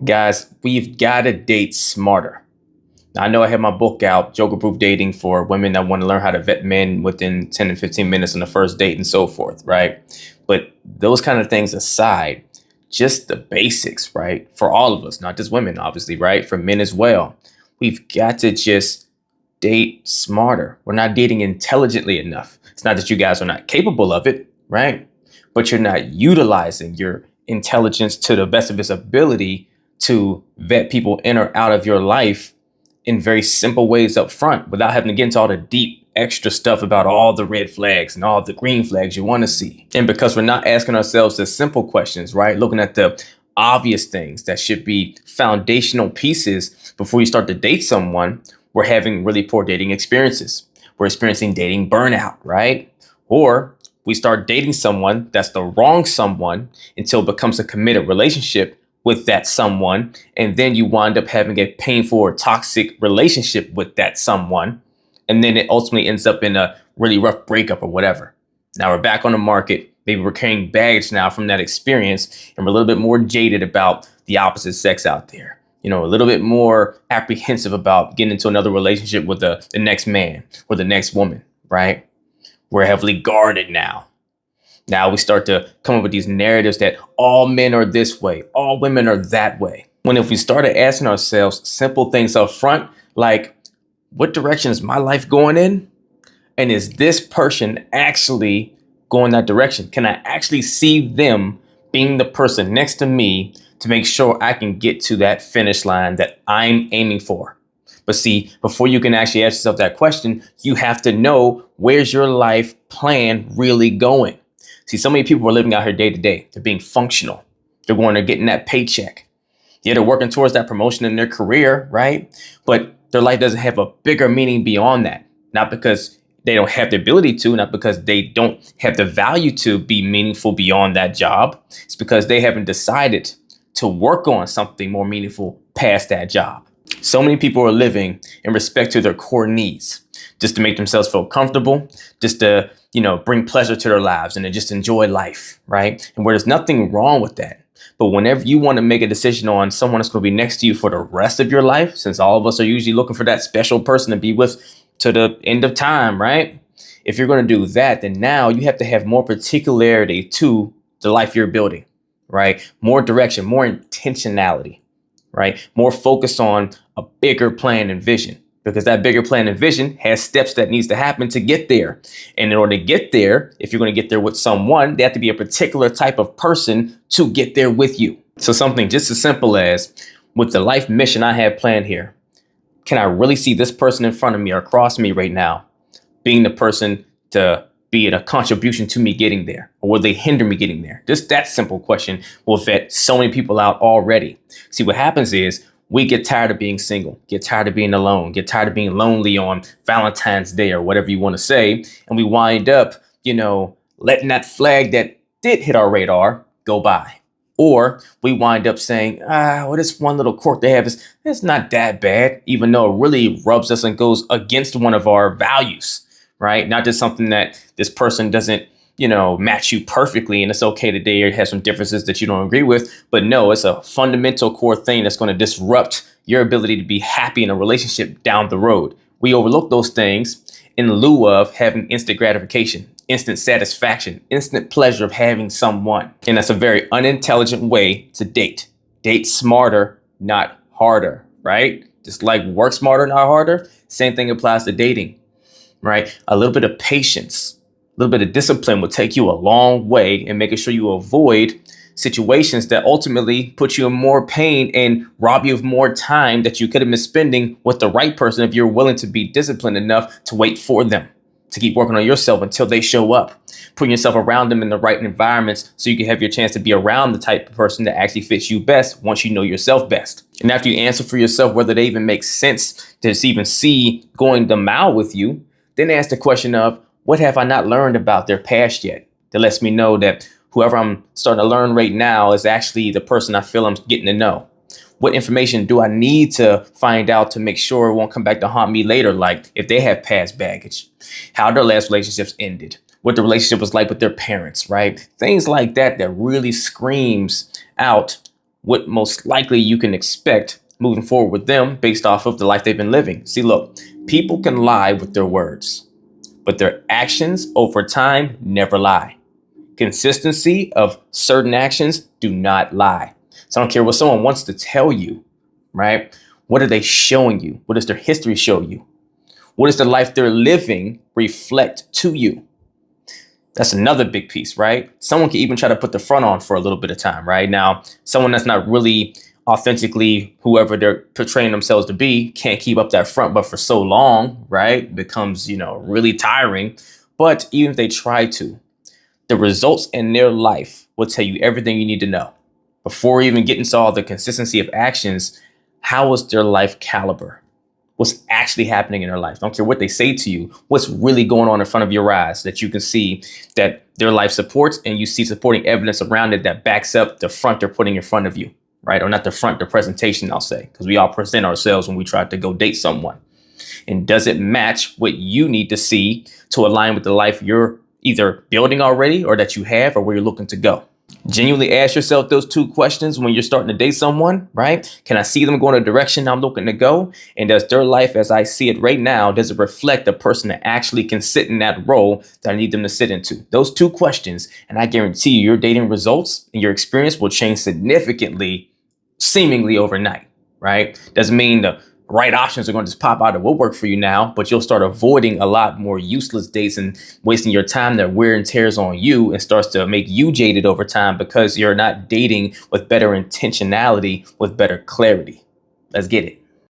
Guys, we've got to date smarter. Now, I know I have my book out, Joker Proof Dating for women that want to learn how to vet men within 10 and 15 minutes on the first date and so forth, right? But those kind of things aside, just the basics, right? For all of us, not just women, obviously, right? For men as well. We've got to just date smarter. We're not dating intelligently enough. It's not that you guys are not capable of it, right? But you're not utilizing your intelligence to the best of its ability to vet people in or out of your life in very simple ways up front without having to get into all the deep extra stuff about all the red flags and all the green flags you want to see. And because we're not asking ourselves the simple questions, right? Looking at the obvious things that should be foundational pieces before you start to date someone, we're having really poor dating experiences. We're experiencing dating burnout, right? Or we start dating someone that's the wrong someone until it becomes a committed relationship with that someone. And then you wind up having a painful or toxic relationship with that someone. And then it ultimately ends up in a really rough breakup or whatever. Now we're back on the market. Maybe we're carrying baggage now from that experience, and we're a little bit more jaded about the opposite sex out there. A little bit more apprehensive about getting into another relationship with the next man or the next woman, right? We're heavily guarded now. Now we start to come up with these narratives that all men are this way, all women are that way. When if we started asking ourselves simple things up front, like, what direction is my life going in? And is this person actually going that direction? Can I actually see them being the person next to me to make sure I can get to that finish line that I'm aiming for? But see, before you can actually ask yourself that question, you have to know, where's your life plan really going? See, so many people are living out here day to day. They're being functional. They're going to getting that paycheck. Yeah, they're working towards that promotion in their career, right? But their life doesn't have a bigger meaning beyond that. Not because they don't have the ability to, not because they don't have the value to be meaningful beyond that job. It's because they haven't decided to work on something more meaningful past that job. So many people are living in respect to their core needs, just to make themselves feel comfortable, just to, bring pleasure to their lives and to just enjoy life, right? And where there's nothing wrong with that. But whenever you want to make a decision on someone that's going to be next to you for the rest of your life, since all of us are usually looking for that special person to be with to the end of time, right? If you're going to do that, then now you have to have more particularity to the life you're building, right? More direction, more intentionality, right? More focus on a bigger plan and vision, because that bigger plan and vision has steps that needs to happen to get there. And in order to get there, if you're going to get there with someone, they have to be a particular type of person to get there with you. So something just as simple as, with the life mission I have planned here, can I really see this person in front of me or across me right now being the person to be a contribution to me getting there? Or will they hinder me getting there? Just that simple question will vet so many people out already. See, what happens is we get tired of being single, get tired of being alone, get tired of being lonely on Valentine's Day or whatever you want to say. And we wind up, letting that flag that did hit our radar go by. Or we wind up saying, this one little quirk they have it's not that bad, even though it really rubs us and goes against one of our values, right? Not just something that this person doesn't, match you perfectly, and it's okay today or have some differences that you don't agree with. But no, it's a fundamental core thing that's going to disrupt your ability to be happy in a relationship down the road. We overlook those things in lieu of having instant gratification, instant satisfaction, instant pleasure of having someone. And that's a very unintelligent way to date. Date smarter, not harder, right? Just like work smarter, not harder. Same thing applies to dating, right? A little bit of patience, a little bit of discipline will take you a long way in making sure you avoid situations that ultimately put you in more pain and rob you of more time that you could have been spending with the right person if you're willing to be disciplined enough to wait for them, to keep working on yourself until they show up, putting yourself around them in the right environments so you can have your chance to be around the type of person that actually fits you best once you know yourself best. And after you answer for yourself whether they even make sense to even see going the mile with you, then ask the question of, what have I not learned about their past yet that lets me know that whoever I'm starting to learn right now is actually the person I feel I'm getting to know? What information do I need to find out to make sure it won't come back to haunt me later? Like if they have past baggage, how their last relationships ended, what the relationship was like with their parents, right? Things like that really screams out what most likely you can expect moving forward with them based off of the life they've been living. See, look, people can lie with their words, but their actions over time never lie. Consistency of certain actions do not lie. So I don't care what someone wants to tell you, right? What are they showing you? What does their history show you? What does the life they're living reflect to you? That's another big piece, right? Someone can even try to put the front on for a little bit of time, right? Now, someone that's not really authentically whoever they're portraying themselves to be can't keep up that front, but for so long, right? It becomes, really tiring. But even if they try to, the results in their life will tell you everything you need to know. Before even getting to all the consistency of actions, how is their life caliber? What's actually happening in their life? Don't care what they say to you. What's really going on in front of your eyes that you can see that their life supports, and you see supporting evidence around it that backs up the front they're putting in front of you, right? Or not the front, the presentation, I'll say, because we all present ourselves when we try to go date someone. And does it match what you need to see to align with the life you're either building already or that you have or where you're looking to go? Genuinely ask yourself those two questions when you're starting to date someone, right? Can I see them going a direction I'm looking to go? And does their life as I see it right now, does it reflect the person that actually can sit in that role that I need them to sit into? Those two questions, and I guarantee you your dating results and your experience will change significantly, seemingly overnight, right? Doesn't mean the right options are going to just pop out of woodwork for you now, but you'll start avoiding a lot more useless dates and wasting your time that wear and tears on you and starts to make you jaded over time because you're not dating with better intentionality, with better clarity. Let's get it.